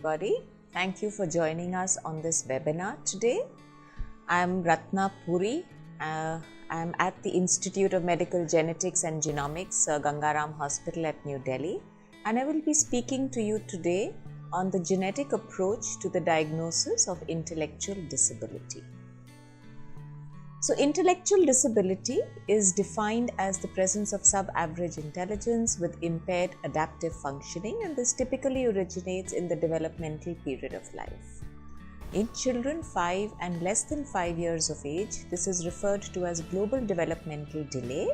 everybody. Thank you for joining us on this webinar today. I am Ratna Puri. I am at the Institute of Medical Genetics and Genomics, Gangaram Hospital at New Delhi, and I will be speaking to you today on the genetic approach to the diagnosis of intellectual disability. So, intellectual disability is defined as the presence of sub-average intelligence with impaired adaptive functioning, and this typically originates in the developmental period of life. In children 5 and less than 5 years of age, this is referred to as global developmental delay,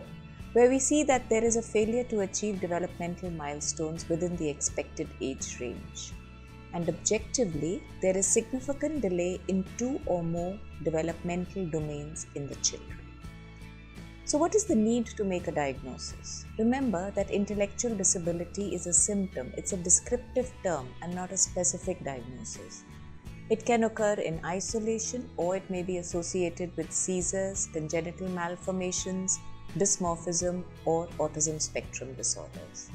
where we see that there is a failure to achieve developmental milestones within the expected age range. And objectively, there is significant delay in 2 or more developmental domains in the children. So what is the need to make a diagnosis? Remember that intellectual disability is a symptom, it's a descriptive term and not a specific diagnosis. It can occur in isolation or it may be associated with seizures, congenital malformations, dysmorphism or autism spectrum disorders.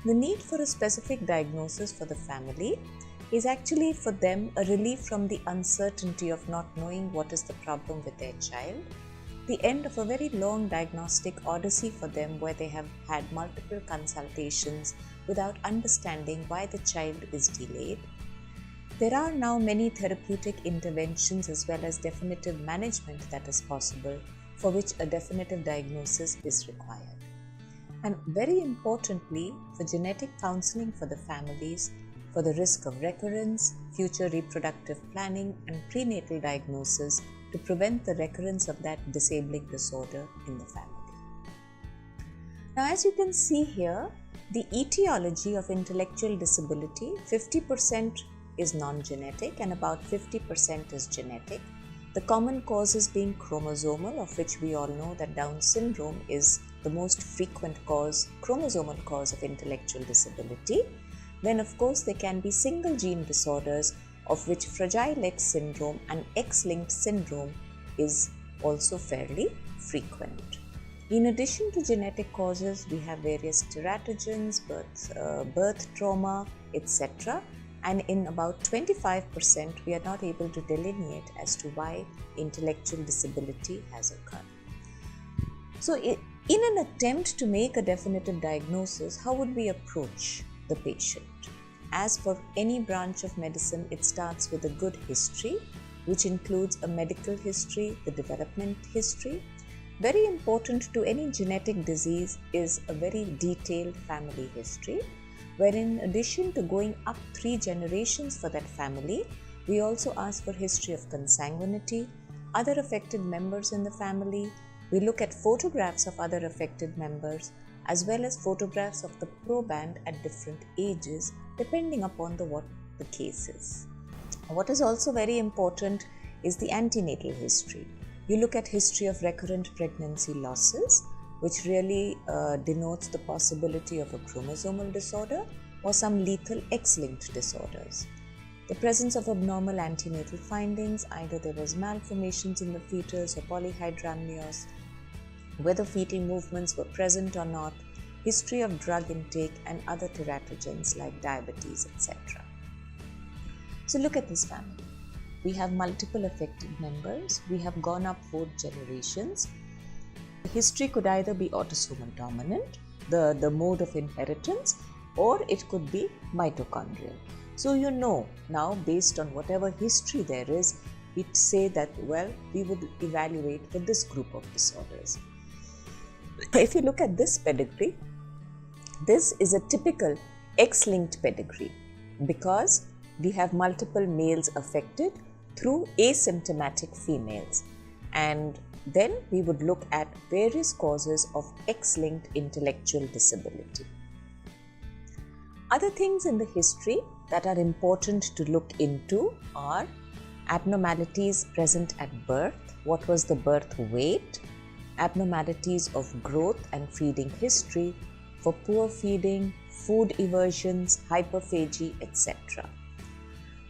The need for a specific diagnosis for the family is actually for them a relief from the uncertainty of not knowing what is the problem with their child, the end of a very long diagnostic odyssey for them where they have had multiple consultations without understanding why the child is delayed. There are now many therapeutic interventions as well as definitive management that is possible for which a definitive diagnosis is required. And very importantly, for genetic counseling for the families, for the risk of recurrence, future reproductive planning and prenatal diagnosis to prevent the recurrence of that disabling disorder in the family. Now, as you can see here, the etiology of intellectual disability, 50% is non-genetic and about 50% is genetic. The common causes being chromosomal, of which we all know that Down syndrome is the most frequent cause, chromosomal cause of intellectual disability. Then of course there can be single gene disorders, of which Fragile X syndrome and X-linked syndrome is also fairly frequent. In addition to genetic causes, we have various teratogens, birth trauma, etc. And in about 25%, we are not able to delineate as to why intellectual disability has occurred. So, in an attempt to make a definitive diagnosis, how would we approach the patient? As for any branch of medicine, it starts with a good history, which includes a medical history, the development history. Very important to any genetic disease is a very detailed family history, where in addition to going up 3 generations for that family, we also ask for history of consanguinity, other affected members in the family. We look at photographs of other affected members as well as photographs of the proband at different ages depending upon what the case is. What is also very important is the antenatal history. You look at history of recurrent pregnancy losses, which really denotes the possibility of a chromosomal disorder or some lethal X-linked disorders. The presence of abnormal antenatal findings, either there was malformations in the fetus or polyhydramnios, whether fetal movements were present or not, history of drug intake and other teratogens like diabetes, etc. So look at this family. We have multiple affected members. We have gone up 4 generations. The history could either be autosomal dominant, the mode of inheritance, or it could be mitochondrial. So you know now, based on whatever history there is, we'd say that, well, we would evaluate for this group of disorders. If you look at this pedigree, this is a typical X-linked pedigree because we have multiple males affected through asymptomatic females. And then we would look at various causes of X-linked intellectual disability. Other things in the history that are important to look into are abnormalities present at birth, what was the birth weight, abnormalities of growth and feeding history, for poor feeding, food aversions, hyperphagy, etc.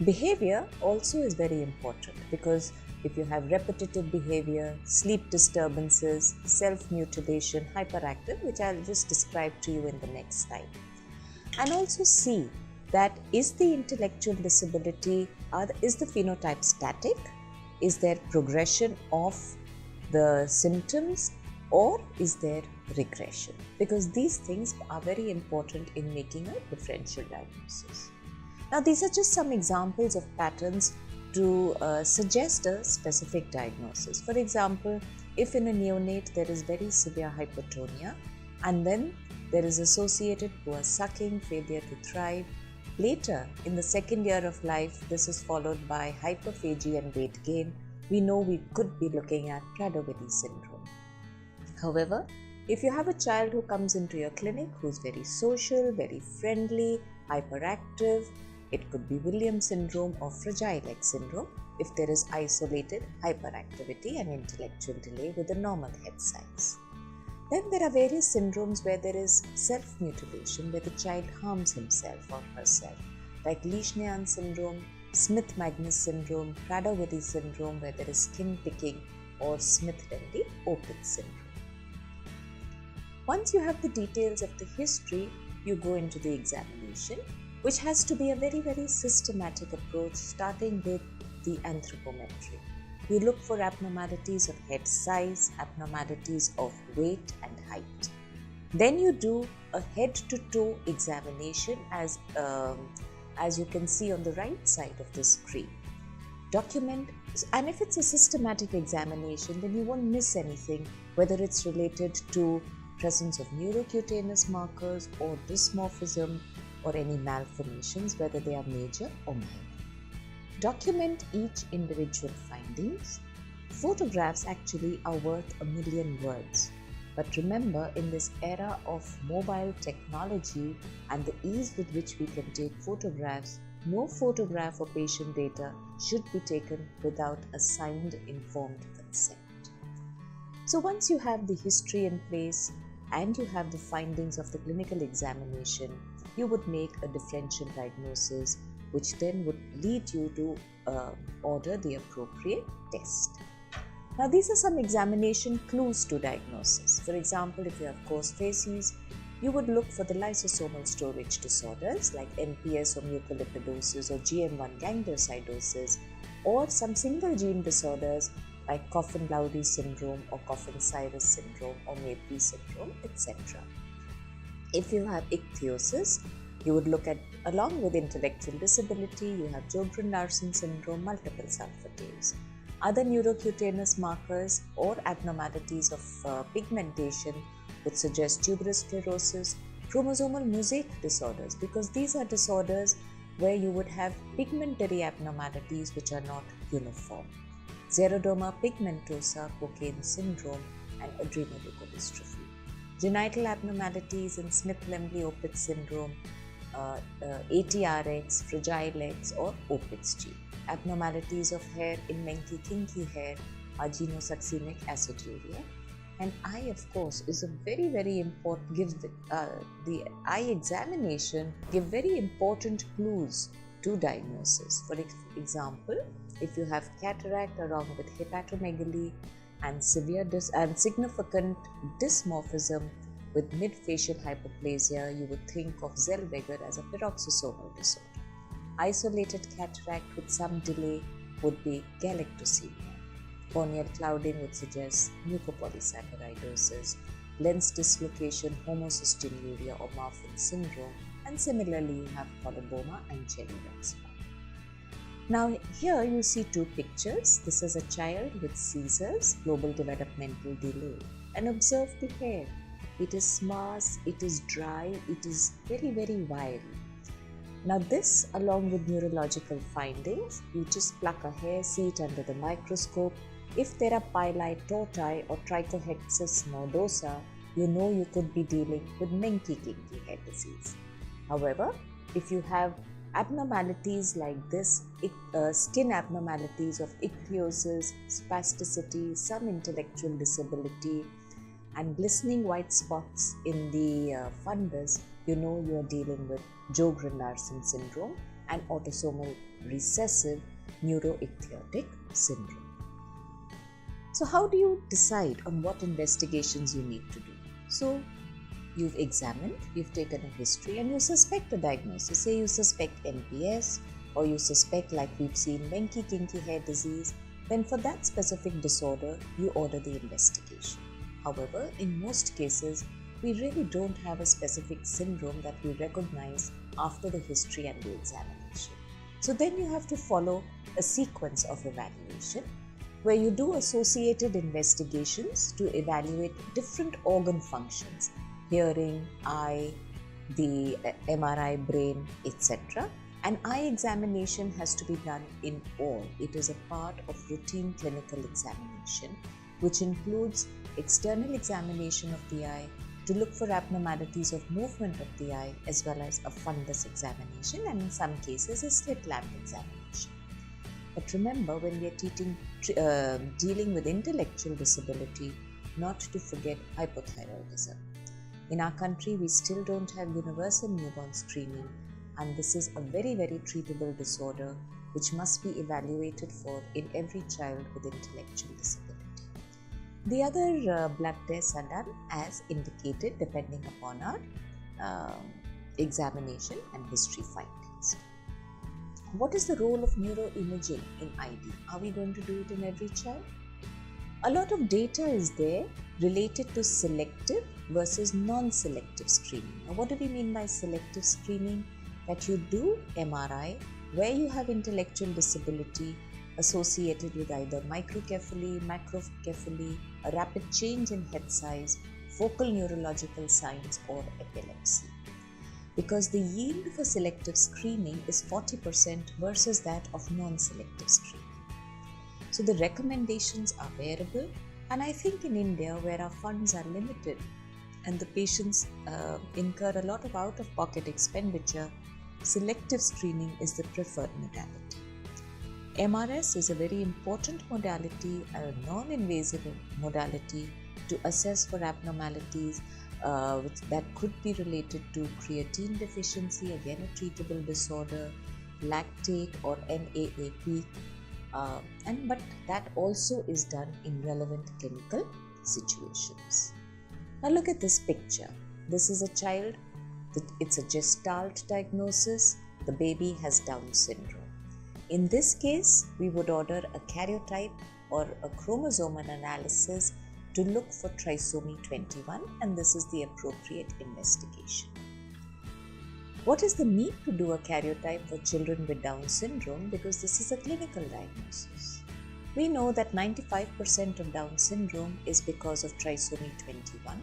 Behavior also is very important because if you have repetitive behavior, sleep disturbances, self-mutilation, hyperactive, which I'll just describe to you in the next slide. And also see that is the intellectual disability, is the phenotype static? Is there progression of the symptoms, or is there regression? Because these things are very important in making a differential diagnosis. Now, these are just some examples of patterns to suggest a specific diagnosis. For example, if in a neonate there is very severe hypertonia and then there is associated poor sucking, failure to thrive. Later, in the second year of life, this is followed by hyperphagia and weight gain. We know we could be looking at Prader-Willi syndrome. However, if you have a child who comes into your clinic who's very social, very friendly, hyperactive, it could be Williams syndrome or Fragile X syndrome if there is isolated hyperactivity and intellectual delay with a normal head size. Then there are various syndromes where there is self-mutilation, where the child harms himself or herself, like Leishman syndrome, Smith-Magnus syndrome, Prader-Willi syndrome, where there is skin picking, or Smith-Lemli-Opitz syndrome. Once you have the details of the history, you go into the examination, which has to be a very, very systematic approach, starting with the anthropometry. You look for abnormalities of head size, abnormalities of weight and height. Then you do a head-to-toe examination as you can see on the right side of the screen. Document, and if it's a systematic examination, then you won't miss anything, whether it's related to presence of neurocutaneous markers or dysmorphism or any malformations, whether they are major or minor. Document each individual findings. Photographs actually are worth 1,000,000 words. But remember, in this era of mobile technology and the ease with which we can take photographs, no photograph or patient data should be taken without a signed informed consent. So once you have the history in place and you have the findings of the clinical examination, you would make a differential diagnosis, which then would lead you to order the appropriate test. Now, these are some examination clues to diagnosis. For example, if you have coarse facies, you would look for the lysosomal storage disorders like NPS or mucolipidosis or GM1 gangliosidosis, or some single gene disorders like Coffin-Lowry syndrome or Coffin-Cyrus syndrome or Mabry syndrome, etc. If you have ichthyosis, you would look at, along with intellectual disability, you have Sjogren-Larsen syndrome, multiple sulfatase. Other neurocutaneous markers or abnormalities of pigmentation would suggest tuberous sclerosis, chromosomal mosaic disorders, because these are disorders where you would have pigmentary abnormalities which are not uniform. Xeroderma pigmentosa, cocaine syndrome, and adrenoleukodystrophy. Genital abnormalities in Smith-Lemli-Opitz syndrome, ATRX, Fragile X, or Opitz gene. Abnormalities of hair in Menke-Kinky hair are genosuccinic aciduria. And eye, of course, is a very, very important, the eye examination give very important clues to diagnosis. For example, if you have cataract along with hepatomegaly and severe and significant dysmorphism with mid-facial hyperplasia, you would think of Zellweger as a peroxisomal disorder. Isolated cataract with some delay would be galactosemia. Corneal clouding would suggest mucopolysaccharidosis, lens dislocation, homocystinuria or Marfan syndrome, and similarly you have coloboma and jelly red spot. Now here you see two pictures. This is a child with seizures, global developmental delay, and observe the hair. It is sparse, it is dry, it is very, very wiry. Now this, along with neurological findings, you just pluck a hair, see it under the microscope. If there are pili torti or Trichohexus nodosa, you know you could be dealing with Menke-Kinky hair disease. However, if you have abnormalities like this, skin abnormalities of ichthyosis, spasticity, some intellectual disability, and glistening white spots in the fundus, you know you are dealing with Sjogren-Larsen syndrome and autosomal recessive neuroichthyotic syndrome. So how do you decide on what investigations you need to do? So you've examined, you've taken a history, and you suspect a diagnosis. Say you suspect NPS, or you suspect, like we've seen, Menke kinky hair disease, then for that specific disorder, you order the investigation. However, in most cases, we really don't have a specific syndrome that we recognize after the history and the examination. So then you have to follow a sequence of evaluation where you do associated investigations to evaluate different organ functions, hearing, eye, the MRI, brain, etc. An eye examination has to be done in all. It is a part of routine clinical examination, which includes external examination of the eye to look for abnormalities of movement of the eye, as well as a fundus examination, and in some cases a slit lamp examination. But remember, when we are dealing with intellectual disability, not to forget hypothyroidism. In our country, we still don't have universal newborn screening, and this is a very, very treatable disorder which must be evaluated for in every child with intellectual disability. The other blood tests are done as indicated depending upon our examination and history findings. What is the role of neuroimaging in ID? Are we going to do it in every child? A lot of data is there related to selective versus non-selective screening. Now, what do we mean by selective screening? That you do MRI where you have intellectual disability associated with either microcephaly, macrocephaly, a rapid change in head size, focal neurological signs, or epilepsy. Because the yield for selective screening is 40% versus that of non-selective screening. So the recommendations are variable, and I think in India, where our funds are limited and the patients incur a lot of out-of-pocket expenditure, selective screening is the preferred modality. MRS is a very important modality, a non-invasive modality to assess for abnormalities that could be related to creatine deficiency, again a treatable disorder, lactate or NAAP, but that also is done in relevant clinical situations. Now look at this picture. This is a child, it's a Gestalt diagnosis, the baby has Down syndrome. In this case, we would order a karyotype or a chromosomal analysis to look for trisomy 21, and this is the appropriate investigation. What is the need to do a karyotype for children with Down syndrome? Because this is a clinical diagnosis. We know that 95% of Down syndrome is because of trisomy 21.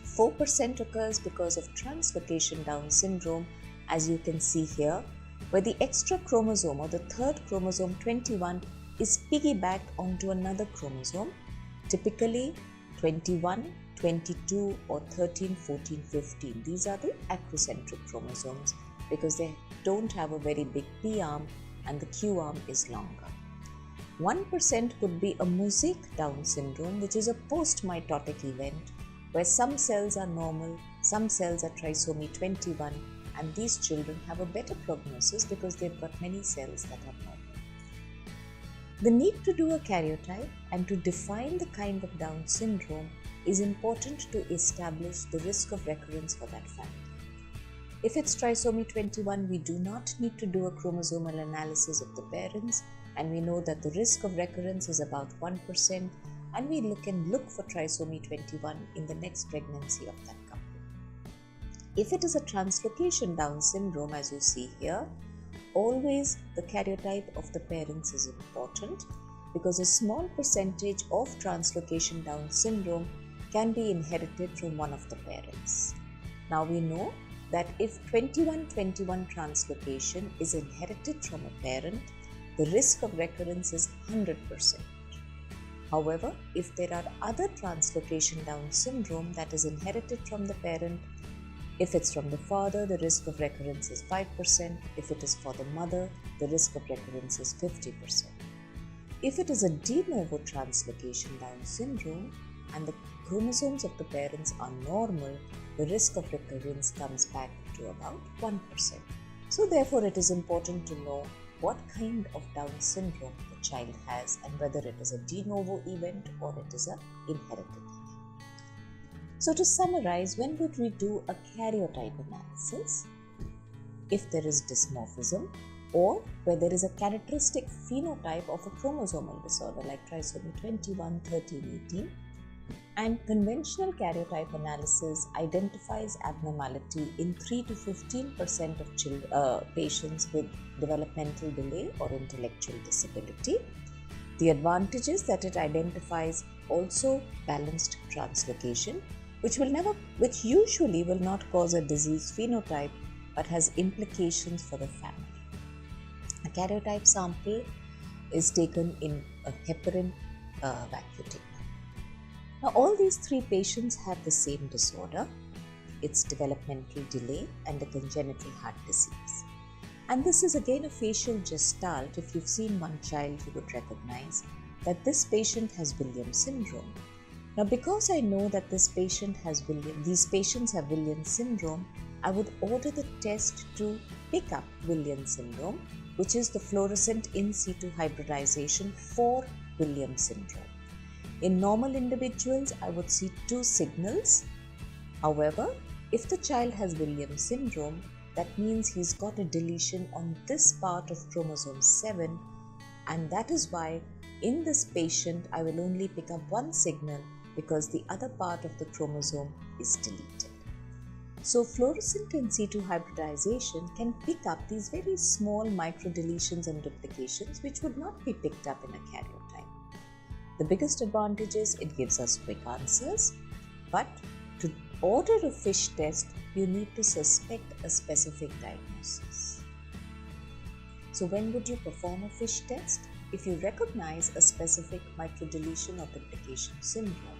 4% occurs because of translocation Down syndrome, as you can see here, where the extra chromosome or the third chromosome 21 is piggybacked onto another chromosome, typically 21, 22 or 13, 14, 15. These are the acrocentric chromosomes because they don't have a very big P arm and the Q arm is longer. 1% could be a mosaic Down syndrome, which is a post-mitotic event where some cells are normal, some cells are trisomy 21, and these children have a better prognosis because they've got many cells that are normal. The need to do a karyotype and to define the kind of Down syndrome is important to establish the risk of recurrence for that family. If it's trisomy 21, we do not need to do a chromosomal analysis of the parents, and we know that the risk of recurrence is about 1%, and we can look for trisomy 21 in the next pregnancy of that couple. If it is a translocation Down syndrome, as you see here, always the karyotype of the parents is important because a small percentage of translocation Down syndrome can be inherited from one of the parents. Now we know that if 21-21 translocation is inherited from a parent, the risk of recurrence is 100%. However, if there are other translocation Down syndrome that is inherited from the parent, if it's from the father, the risk of recurrence is 5%. If it is for the mother, the risk of recurrence is 50%. If it is a de novo translocation Down syndrome and the chromosomes of the parents are normal, the risk of recurrence comes back to about 1%. So therefore, it is important to know what kind of Down syndrome the child has and whether it is a de novo event or it is an inherited event. So to summarize, when would we do a karyotype analysis? If there is dysmorphism or where there is a characteristic phenotype of a chromosomal disorder like trisomy 21, 13, 18, and conventional karyotype analysis identifies abnormality in 3 to 15% of patients with developmental delay or intellectual disability. The advantage is that it identifies also balanced translocation, which usually will not cause a disease phenotype but has implications for the family. A karyotype sample is taken in a heparin vacuum. Now, all these 3 patients have the same disorder. It's developmental delay and a congenital heart disease. And this is again a facial gestalt. If you've seen one child, you would recognize that this patient has Williams syndrome. Now, because I know that these patients have Williams syndrome, I would order the test to pick up Williams syndrome, which is the fluorescent in situ hybridization for Williams syndrome. In normal individuals, I would see 2 signals. However, if the child has Williams syndrome, that means he's got a deletion on this part of chromosome 7, and that is why in this patient I will only pick up 1 signal because the other part of the chromosome is deleted. So fluorescent in situ hybridization can pick up these very small microdeletions and duplications which would not be picked up in a karyotype. The biggest advantage is it gives us quick answers, but to order a FISH test, you need to suspect a specific diagnosis. So when would you perform a FISH test? If you recognize a specific microdeletion or duplication syndrome,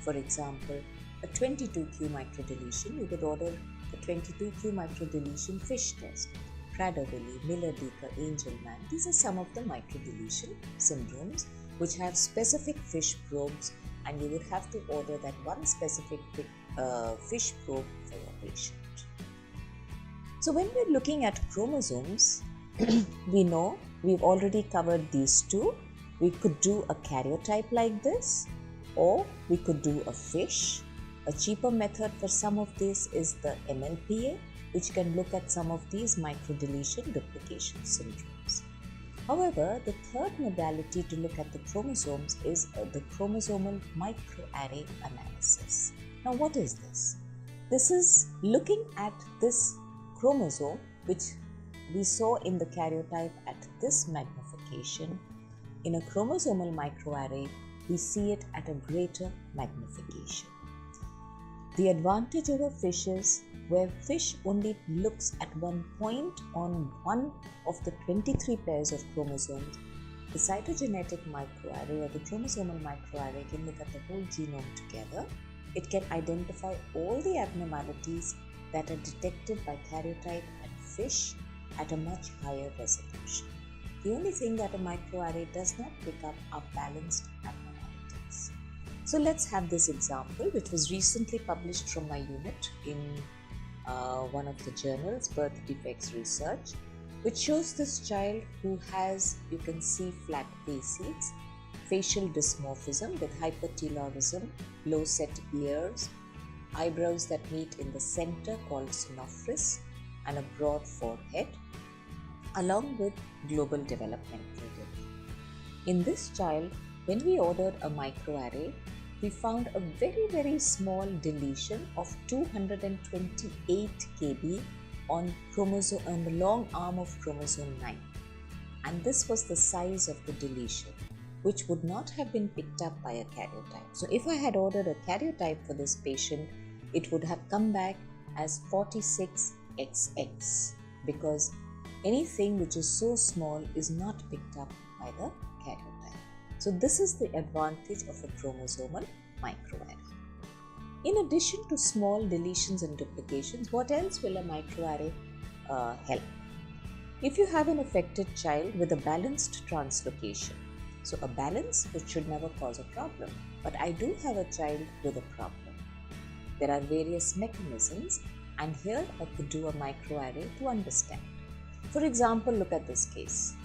for example, a 22q microdeletion, you would order a 22q microdeletion FISH test. Prader-Willi, Miller-Dieker, Angelman, these are some of the microdeletion syndromes which have specific FISH probes, and you would have to order that one specific FISH probe for your patient. So when we're looking at chromosomes, we know we've already covered these 2. We could do a karyotype like this, or we could do a FISH. A cheaper method for some of this is the MLPA, which can look at some of these microdeletion duplication syndromes. However, the third modality to look at the chromosomes is the chromosomal microarray analysis. Now, what is this? This is looking at this chromosome, which we saw in the karyotype at this magnification. In a chromosomal microarray, we see it at a greater magnification. The advantage of a FISH is where FISH only looks at one point on one of the 23 pairs of chromosomes, the cytogenetic microarray or the chromosomal microarray can look at the whole genome together. It can identify all the abnormalities that are detected by karyotype and FISH at a much higher resolution. The only thing that a microarray does not pick up are balanced abnormalities. So let's have this example, which was recently published from my unit in one of the journals, Birth Defects Research, which shows this child who has, you can see, flat faces, facial dysmorphism with hypertelorism, low set ears, eyebrows that meet in the center called synophrys, and a broad forehead, along with global developmental delay. In this child, when we ordered a microarray, we found a very small deletion of 228 kb on the long arm of chromosome 9. And this was the size of the deletion, which would not have been picked up by a karyotype. So if I had ordered a karyotype for this patient, it would have come back as 46XX, because anything which is so small is not picked up by the karyotype. So this is the advantage of a chromosomal microarray. In addition to small deletions and duplications, what else will a microarray help? If you have an affected child with a balanced translocation, so a balance which should never cause a problem, but I do have a child with a problem. There are various mechanisms, and here I could do a microarray to understand. For example, look at this case.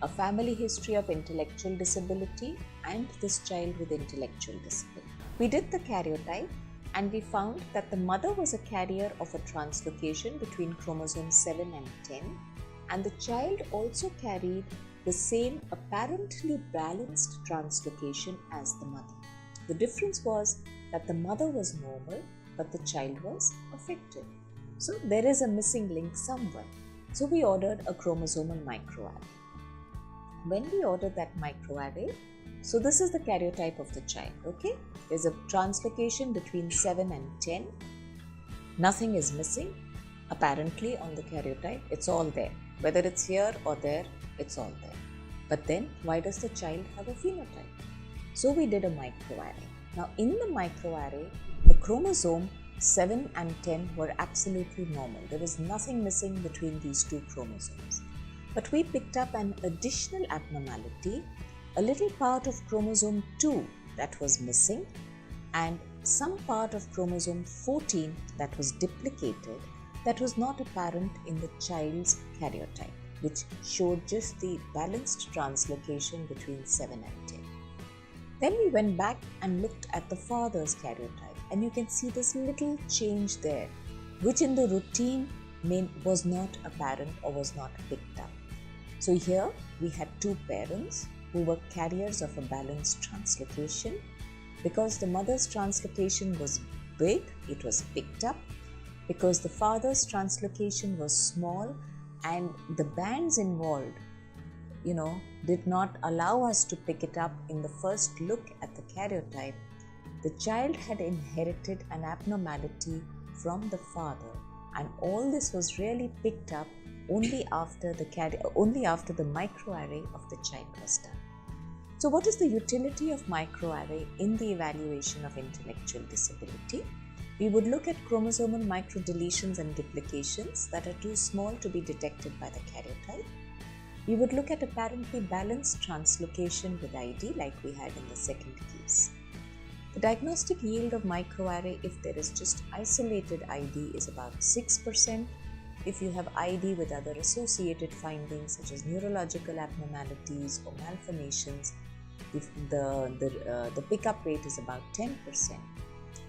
A family history of intellectual disability and this child with intellectual disability. We did the karyotype and we found that the mother was a carrier of a translocation between chromosomes 7 and 10, and the child also carried the same apparently balanced translocation as the mother. The difference was that the mother was normal, but the child was affected. So there is a missing link somewhere. So we ordered a chromosomal microarray. When we ordered that microarray, so this is the karyotype of the child, okay? There's a translocation between 7 and 10. Nothing is missing, apparently, on the karyotype. It's all there. Whether it's here or there, it's all there. But then, why does the child have a phenotype? So we did a microarray. Now, in the microarray, the chromosome 7 and 10 were absolutely normal. There was nothing missing between these two chromosomes. But we picked up an additional abnormality, a little part of chromosome 2 that was missing, and some part of chromosome 14 that was duplicated that was not apparent in the child's karyotype, which showed just the balanced translocation between 7 and 10. Then we went back and looked at the father's karyotype, and you can see this little change there, which in the routine was not apparent or was not picked up. So here we had two parents who were carriers of a balanced translocation. Because the mother's translocation was big, it was picked up. Because the father's translocation was small and the bands involved, did not allow us to pick it up in the first look at the karyotype, the child had inherited an abnormality from the father, and all this was really picked up only after the microarray of the child was done. So what is the utility of microarray in the evaluation of intellectual disability? We would look at chromosomal microdeletions and duplications that are too small to be detected by the karyotype. We would look at apparently balanced translocation with ID like we had in the second case. The diagnostic yield of microarray, if there is just isolated ID, is about 6%. If you have ID with other associated findings such as neurological abnormalities or malformations, the pickup rate is about 10%.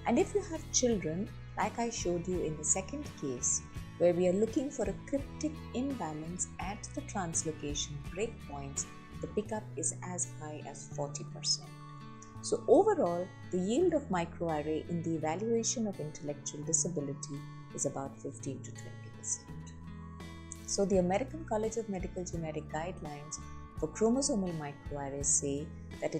And if you have children, like I showed you in the second case, where we are looking for a cryptic imbalance at the translocation breakpoints, the pickup is as high as 40%. So overall, the yield of microarray in the evaluation of intellectual disability is about 15 to 20%. So the American College of Medical Genetic Guidelines for chromosomal microarrays say that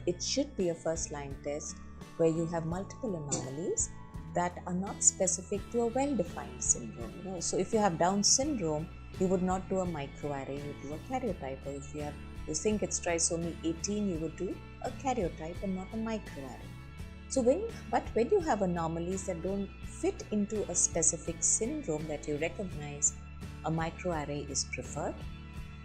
it should be a first-line test where you have multiple anomalies that are not specific to a well-defined syndrome. So if you have Down syndrome, you would not do a microarray, you would do a karyotype. Or if you think it's trisomy 18, you would do a karyotype and not a microarray. So when you have anomalies that don't fit into a specific syndrome that you recognize, a microarray is preferred.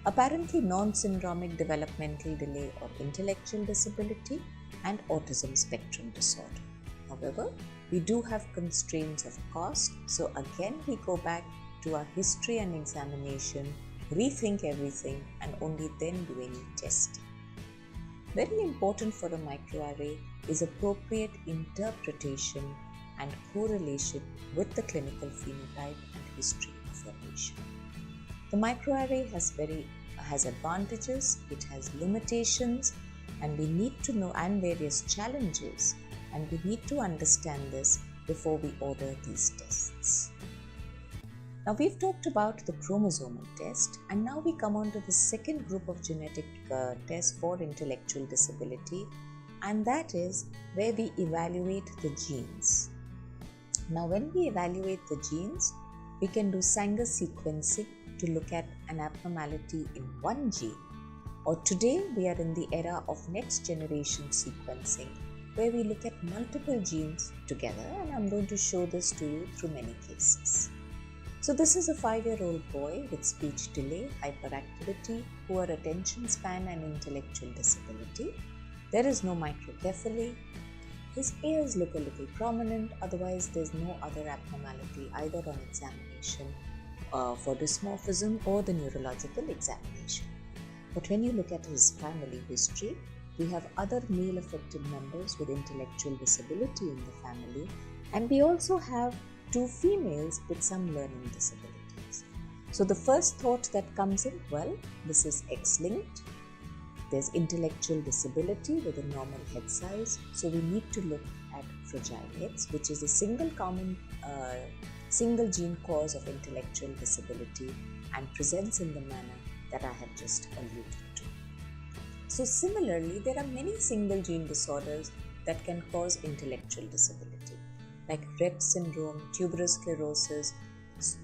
Apparently non-syndromic developmental delay or intellectual disability and autism spectrum disorder. However, we do have constraints of cost, so again we go back to our history and examination, rethink everything, and only then do any testing. Very important for a microarray is appropriate interpretation and correlation with the clinical phenotype and history of formation. The microarray has advantages, it has limitations, and we need to know, and various challenges, and we need to understand this before we order these tests. Now we've talked about the chromosomal test, and now we come on to the second group of genetic tests for intellectual disability, and that is where we evaluate the genes. Now when we evaluate the genes, we can do Sanger sequencing to look at an abnormality in one gene, or today we are in the era of next generation sequencing where we look at multiple genes together, and I'm going to show this to you through many cases. So this is a 5-year-old boy with speech delay, hyperactivity, poor attention span and intellectual disability. There is no microcephaly. His ears look a little prominent, otherwise there's no other abnormality either on examination for dysmorphism or the neurological examination. But when you look at his family history, we have other male affected members with intellectual disability in the family, And we also have 2 females with some learning disabilities. So the first thought that comes in, well, this is X-linked. There's intellectual disability with a normal head size. So we need to look at fragile heads, which is a single gene cause of intellectual disability and presents in the manner that I have just alluded to. So similarly, there are many single gene disorders that can cause intellectual disability, like Rett syndrome, tuberous sclerosis,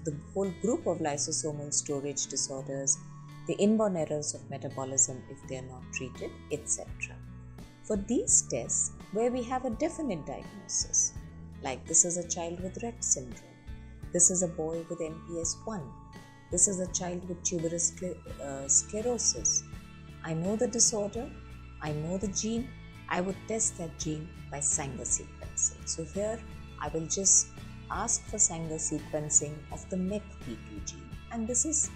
the whole group of lysosomal storage disorders, the inborn errors of metabolism if they are not treated, etc. For these tests, where we have a definite diagnosis, like this is a child with Rett syndrome, this is a boy with MPS 1, this is a child with tuberous sclerosis. I know the disorder, I know the gene, I would test that gene by Sanger sequencing. So here I will just ask for Sanger sequencing of the MECP2 gene, and this is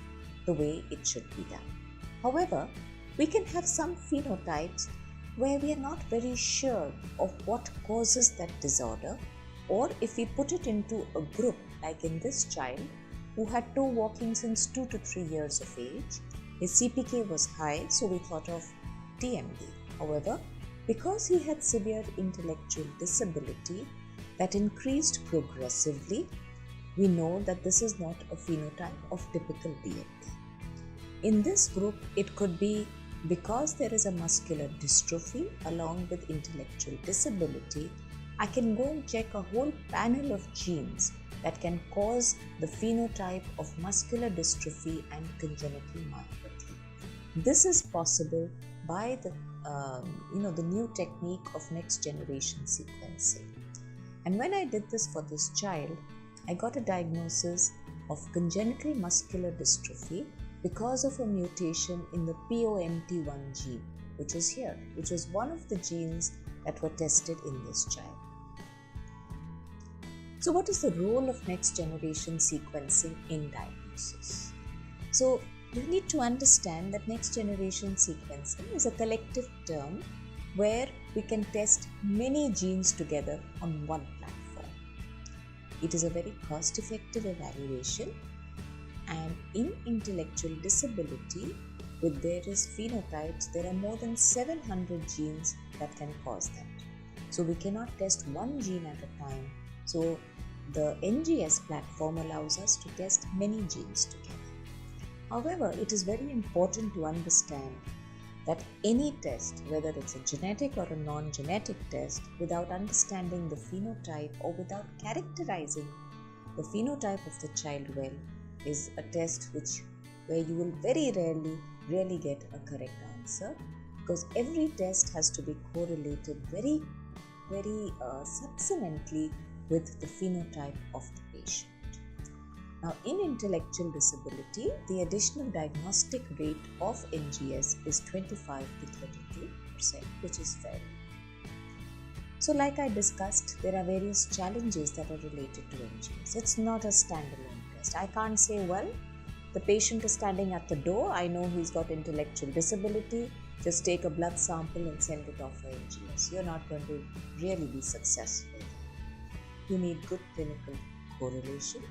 the way it should be done. However, we can have some phenotypes where we are not very sure of what causes that disorder, or if we put it into a group, like in this child who had toe walking since 2 to 3 years of age, his CPK was high, so we thought of TMD. However, because he had severe intellectual disability that increased progressively, we know that this is not a phenotype of typical DMD. In this group, it could be because there is a muscular dystrophy along with intellectual disability. I can go and check a whole panel of genes that can cause the phenotype of muscular dystrophy and congenital myopathy. This is possible by the new technique of next generation sequencing. And when I did this for this child, I got a diagnosis of congenital muscular dystrophy because of a mutation in the POMT1 gene, which is here, which was one of the genes that were tested in this child. So what is the role of next generation sequencing in diagnosis? So you need to understand that next generation sequencing is a collective term where we can test many genes together on one platform. It is a very cost-effective evaluation, and in intellectual disability with various phenotypes, there are more than 700 genes that can cause that. So we cannot test one gene at a time. So the NGS platform allows us to test many genes together. However, it is very important to understand that any test, whether it's a genetic or a non-genetic test, without understanding the phenotype or without characterizing the phenotype of the child well, is a test where you will very rarely get a correct answer, because every test has to be correlated very subsequently with the phenotype of the patient. Now, in intellectual disability, the additional diagnostic rate of NGS is 25 to 32%, which is fair. So like I discussed, there are various challenges that are related to NGS. It's not a standalone test. I can't say, well, the patient is standing at the door, I know he's got intellectual disability, just take a blood sample and send it off for NGS. You're not going to really be successful. You need good clinical correlation.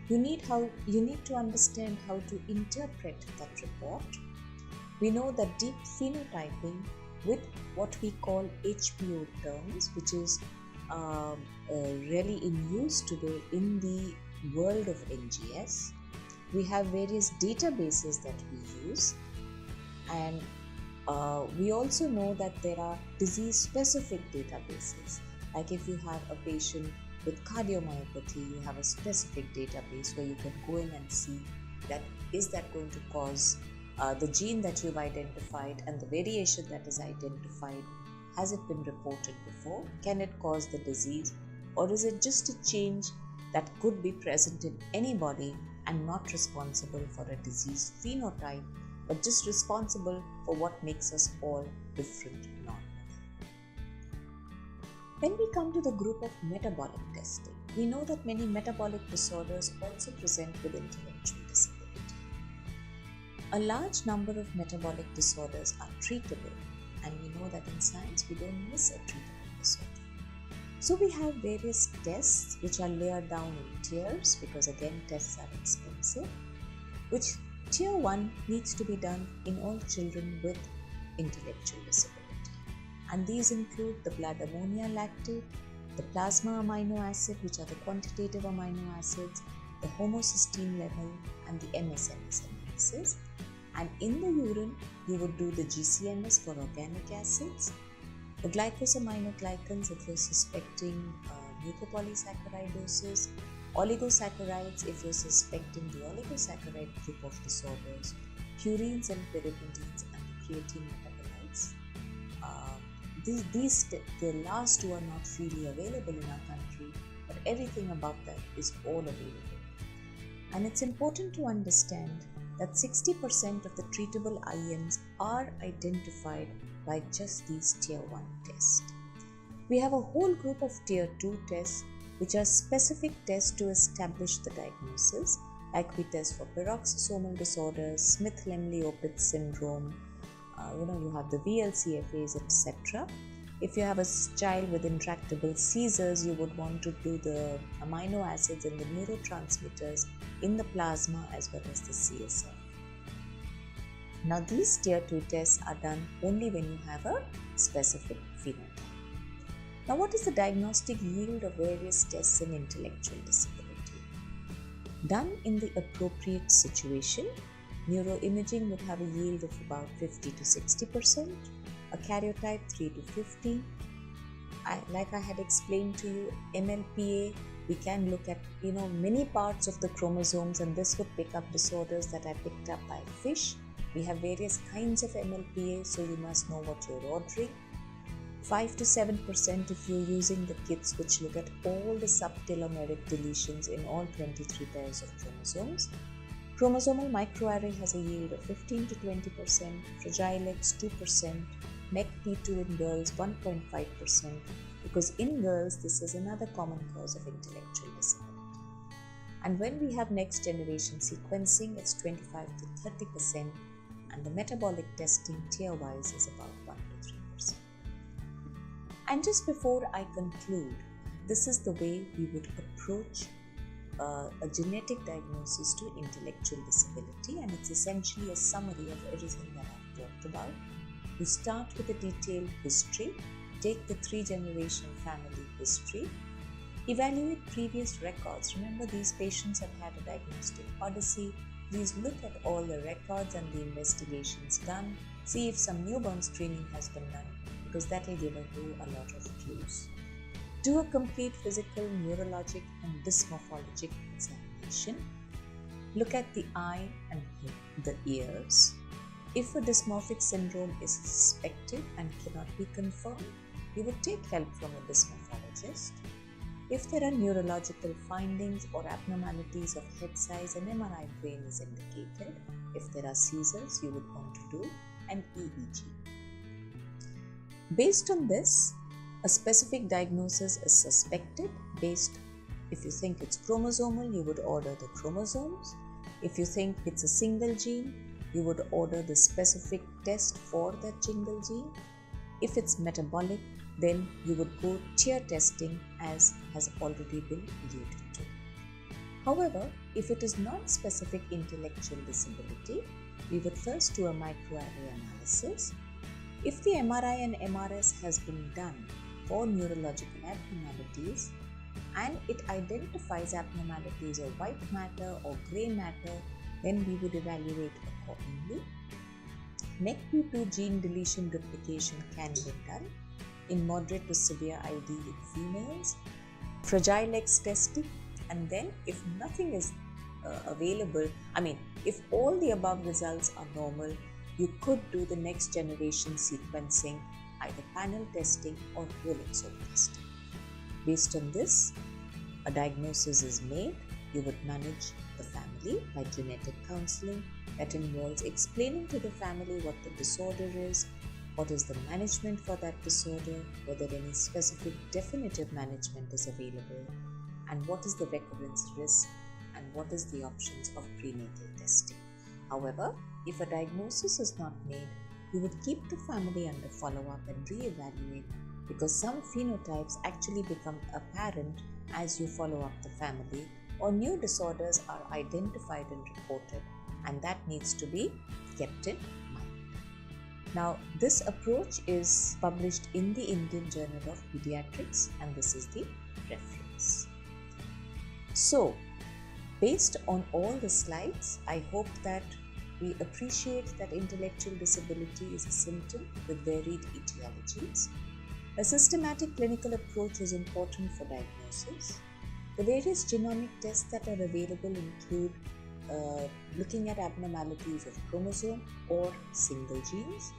You need to understand how to interpret that report. We know that deep phenotyping with what we call HPO terms, which is really in use today in the world of NGS. We have various databases that we use, and we also know that there are disease-specific databases. Like if you have a patient with cardiomyopathy, you have a specific database where you can go in and see that is that going to cause the gene that you've identified and the variation that is identified, has it been reported before? Can it cause the disease? Or is it just a change that could be present in anybody and not responsible for a disease phenotype, but just responsible for what makes us all different normally? When we come to the group of metabolic testing, we know that many metabolic disorders also present with intellectual disability. A large number of metabolic disorders are treatable, and we know that in science we don't miss a treatable disorder. So we have various tests which are layered down in tiers, because again tests are expensive, which tier 1 needs to be done in all children with intellectual disability. And these include the blood ammonia lactate, the plasma amino acid, which are the quantitative amino acids, the homocysteine level, and the MSMS analysis. And in the urine, you would do the GCMS for organic acids, the glycosaminoglycans if you're suspecting mucopolysaccharidosis, oligosaccharides if you're suspecting the oligosaccharide group of disorders, purines and pyrimidines, and the creatine metabolites. The last two are not freely available in our country, but everything above that is all available. And it's important to understand that 60% of the treatable IMs are identified by just these tier 1 tests. We have a whole group of tier 2 tests which are specific tests to establish the diagnosis, like we test for peroxisomal disorders, Smith-Lemli-Opitz syndrome, you have the VLCFAs, etc. If you have a child with intractable seizures, you would want to do the amino acids and the neurotransmitters in the plasma as well as the CSF. Now these tier 2 tests are done only when you have a specific phenotype. Now what is the diagnostic yield of various tests in intellectual disability? Done in the appropriate situation, neuroimaging would have a yield of about 50 to 60%, a karyotype 3 to 50. Like I had explained to you, MLPA, we can look at many parts of the chromosomes, and this would pick up disorders that are picked up by fish. We have various kinds of MLPA, so you must know what you're ordering. 5 to 7% if you're using the kits which look at all the subtelomeric deletions in all 23 pairs of chromosomes. Chromosomal microarray has a yield of 15 to 20%, Fragile X 2%, MECP2 in girls 1.5%, because in girls this is another common cause of intellectual disability. And when we have next generation sequencing, it's 25 to 30%, and the metabolic testing tier-wise is about 1 to 3%. And just before I conclude, this is the way we would approach a genetic diagnosis to intellectual disability, and it's essentially a summary of everything that I've talked about. You start with a detailed history, take the 3-generation family history, evaluate previous records. Remember, these patients have had a diagnostic odyssey. Please look at all the records and the investigations done. See if some newborn screening has been done, because that will give you a lot of clues. Do a complete physical, neurologic and dysmorphologic examination. Look at the eye and the ears. If a dysmorphic syndrome is suspected and cannot be confirmed, you would take help from a dysmorphologist. If there are neurological findings or abnormalities of head size, an MRI brain is indicated. If there are seizures, you would want to do an EEG. Based on this, a specific diagnosis is suspected. If you think it's chromosomal, you would order the chromosomes. If you think it's a single gene, you would order the specific test for that single gene. If it's metabolic, then you would go tier testing, as has already been alluded to. However, if it is non-specific intellectual disability, we would first do a microarray analysis. If the MRI and MRS has been done for neurological abnormalities and it identifies abnormalities of white matter or grey matter, then we would evaluate accordingly. MECP2 gene deletion duplication can be done in moderate to severe ID in females, Fragile X testing, and then if nothing is available, if all the above results are normal, you could do the next generation sequencing, either panel testing or whole exome testing. Based on this, a diagnosis is made. You would manage the family by genetic counseling that involves explaining to the family what the disorder is, what is the management for that disorder, whether any specific definitive management is available, and what is the recurrence risk, and what is the options of prenatal testing. However, if a diagnosis is not made, you would keep the family under follow-up and re-evaluate because some phenotypes actually become apparent as you follow up the family or new disorders are identified and reported, and that needs to be kept in mind. Now, this approach is published in the Indian Journal of Pediatrics, and this is the reference. So, based on all the slides, I hope that we appreciate that intellectual disability is a symptom with varied etiologies. A systematic clinical approach is important for diagnosis. The various genomic tests that are available include looking at abnormalities of chromosome or single genes.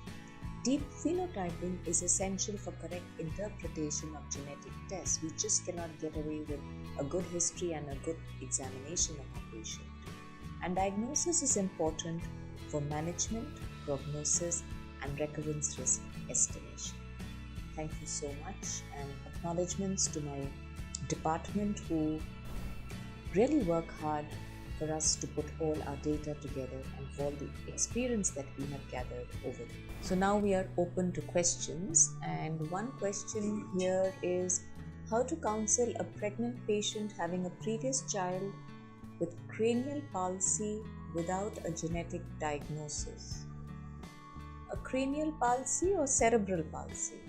Deep phenotyping is essential for correct interpretation of genetic tests. We just cannot get away with a good history and a good examination of a patient. And diagnosis is important for management, prognosis, and recurrence risk estimation. Thank you so much, and acknowledgements to my department who really work hard for us to put all our data together and for all the experience that we have gathered over there. So now we are open to questions, and one question here is how to counsel a pregnant patient having a previous child with cranial palsy without a genetic diagnosis. A cranial palsy or cerebral palsy?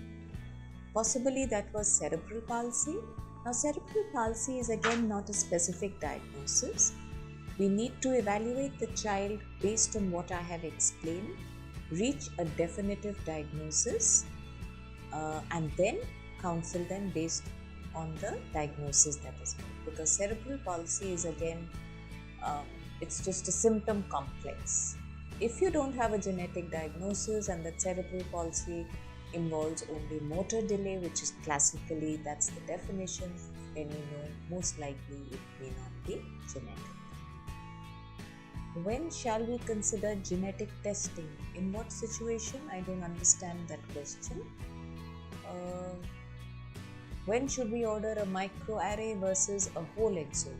Possibly that was cerebral palsy. Now, cerebral palsy is again not a specific diagnosis. We need to evaluate the child based on what I have explained, reach a definitive diagnosis, and then counsel them based on the diagnosis that is made. Because cerebral palsy is again, it's just a symptom complex. If you don't have a genetic diagnosis and that cerebral palsy involves only motor delay, which is classically, that's the definition, then you know most likely it may not be genetic. When shall we consider genetic testing? In what situation? I don't understand that question. When should we order a microarray versus a whole exome?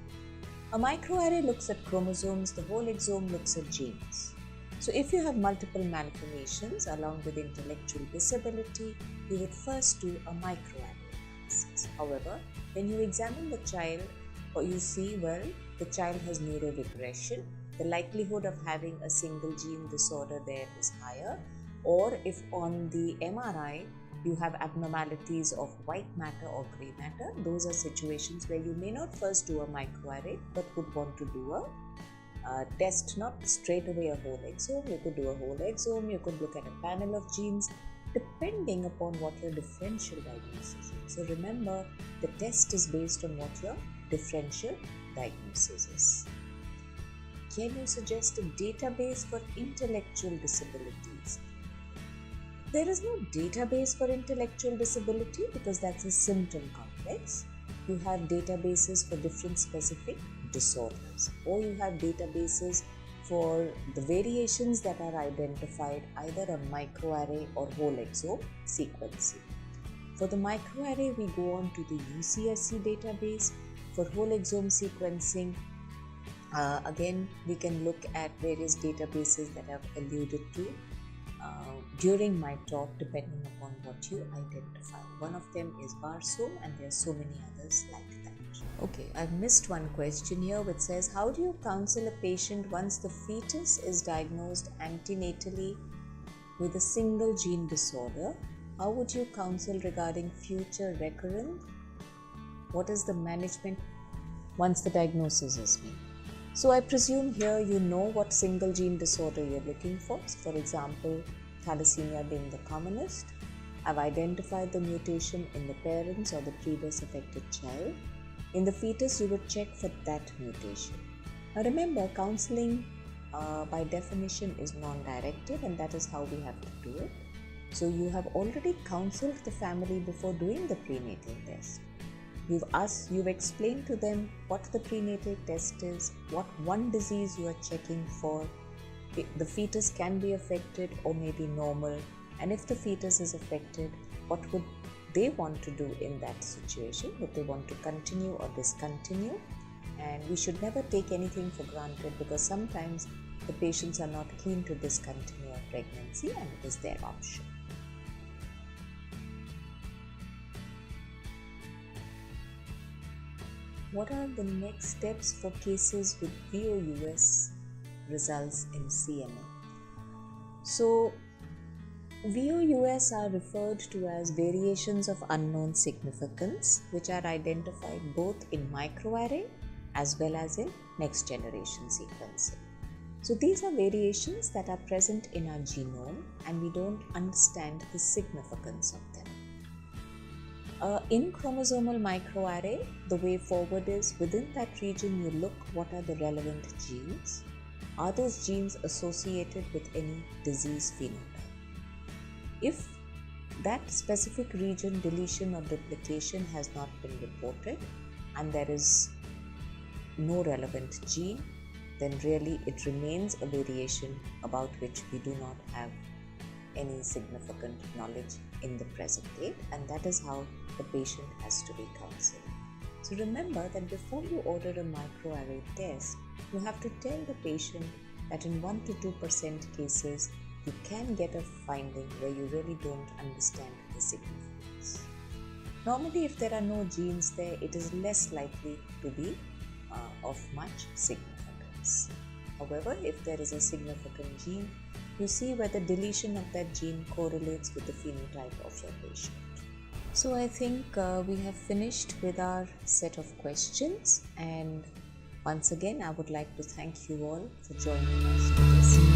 A microarray looks at chromosomes, the whole exome looks at genes. So if you have multiple malformations along with intellectual disability, you would first do a microarray analysis. However, when you examine the child, or you see, well, the child has neuroregression, the likelihood of having a single gene disorder there is higher, or if on the MRI you have abnormalities of white matter or grey matter, those are situations where you may not first do a microarray but would want to do a test, not straight away a whole exome. You could do a whole exome, you could look at a panel of genes depending upon what your differential diagnosis is. So remember, the test is based on what your differential diagnosis is. Can you suggest a database for intellectual disabilities? There is no database for intellectual disability because that's a symptom complex. You have databases for different specific disorders, or you have databases for the variations that are identified either on microarray or whole exome sequencing. For the microarray, we go on to the UCSC database. For whole exome sequencing, again, we can look at various databases that I've alluded to during my talk, depending upon what you identify. One of them is Barsome, and there are so many others like that. Okay, I've missed one question here which says, how do you counsel a patient once the fetus is diagnosed antenatally with a single gene disorder? How would you counsel regarding future recurrence? What is the management once the diagnosis is made? So I presume here you know what single gene disorder you're looking for. For example, thalassemia being the commonest. I've identified the mutation in the parents or the previous affected child. In the fetus, you would check for that mutation. Now remember, counseling by definition is non-directive, and that is how we have to do it. So you have already counseled the family before doing the prenatal test. You've explained to them what the prenatal test is, what one disease you are checking for. The fetus can be affected or may be normal, and if the fetus is affected, what would they want to do in that situation? Would they want to continue or discontinue? And we should never take anything for granted, because sometimes the patients are not keen to discontinue a pregnancy and it is their option. what are the next steps for cases with VOUS results in CMA? So, VOUS are referred to as variations of unknown significance, which are identified both in microarray as well as in next generation sequencing. So these are variations that are present in our genome and we don't understand the significance of them. In chromosomal microarray, the way forward is within that region you look what are the relevant genes. Are those genes associated with any disease phenotype? If that specific region deletion or duplication has not been reported and there is no relevant gene, then really it remains a variation about which we do not have any significant knowledge in the present date, and that is how the patient has to be counseled. So remember that before you order a microarray test, you have to tell the patient that in 1 to 2% cases, you can get a finding where you really don't understand the significance. Normally, if there are no genes there, it is less likely to be of much significance. However, if there is a significant gene, you see whether deletion of that gene correlates with the phenotype of your patient. So I think we have finished with our set of questions, and once again I would like to thank you all for joining us for this.